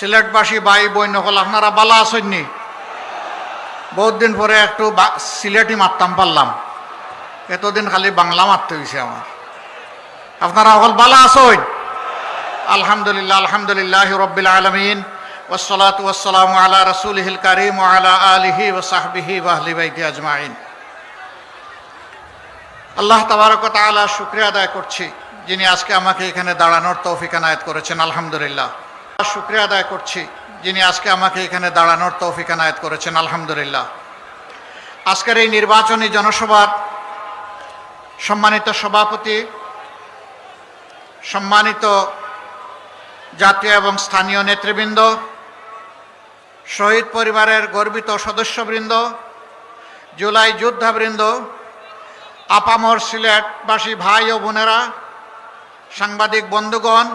সিলেটবাসী ভাই বোন হল আপনারা বালা আসেননি? বহুত দিন পরে একটু সিলেটি মারতাম পারলাম, এতদিন খালি বাংলা মারতে হয়েছে আমার। আপনারা হল বালা আসেন? আলহামদুলিল্লাহ, আলহামদুলিল্লাহ রব্বিল আলামিন, ওয়াসসালাতু ওয়াসসালামু আলা রাসূলিহিল কারীম ওয়া আলা আলিহি ওয়া সাহবিহি ওয়া আহলি বাইতি আজমাইন। আল্লাহ তাবারক ওয়া তাআলা শুকরিয়া আদায় করছি যিনি আজকে আমাকে এখানে দাঁড়ানোর তৌফিক এনায়েত করেছেন। আলহামদুলিল্লাহ, শুকরিয়া আদায় করছি যিনি আজকে আমাকে এখানে দাঁড়ানোর তৌফিক এনায়েত করেছেন। আলহামদুলিল্লাহ। আজকের এই নির্বাচনী জনসভার সম্মানিত সভাপতি, সম্মানিত জাতীয় এবং স্থানীয় নেতৃবৃন্দ, শহীদ পরিবারের গর্বিত সদস্যবৃন্দ, জুলাই যোদ্ধাবৃন্দ, আপামর সিলেটবাসী ভাই ও বোনেরা, সাংবাদিক বন্ধুগণ,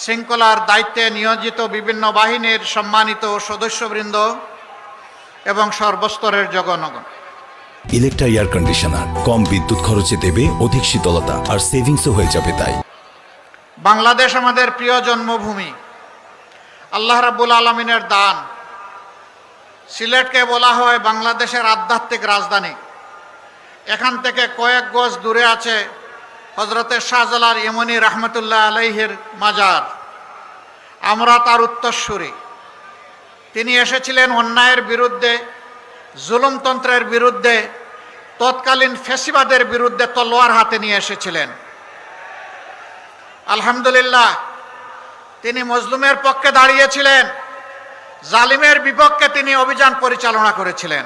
শৃঙ্খলার দায়িত্বে নিয়োজিত বিভিন্ন বাহিনীর সম্মানিত সদস্যবৃন্দ এবং সর্বস্তরের জনগণ। ইলেকট্রা এয়ার কন্ডিশনার কম বিদ্যুৎ খরচে দেবে অধিক শীতলতা আর সেভিংসও হয়ে যাবে। তাই বাংলাদেশ আমাদের প্রিয় জন্মভূমি, আল্লাহ রাব্বুল আলামিনের দান। সিলেটকে বলা হয় বাংলাদেশের আধ্যাত্মিক রাজধানী। এখান থেকে কয়েক গজ দূরে আছে হযরতে শাহজালাল ইমানি রহমতুল্লাহ আলাইহির মাজার। আমরা তার উত্তরসূরি। তিনি এসেছিলেন অন্যায়ের বিরুদ্ধে, জুলুমতন্ত্রের বিরুদ্ধে, তৎকালীন ফ্যাসিবাদের বিরুদ্ধে তলোয়ার হাতে নিয়ে এসেছিলেন। আলহামদুলিল্লাহ, তিনি মজলুমের পক্ষে দাঁড়িয়েছিলেন, জালিমের বিপক্ষে তিনি অভিযান পরিচালনা করেছিলেন।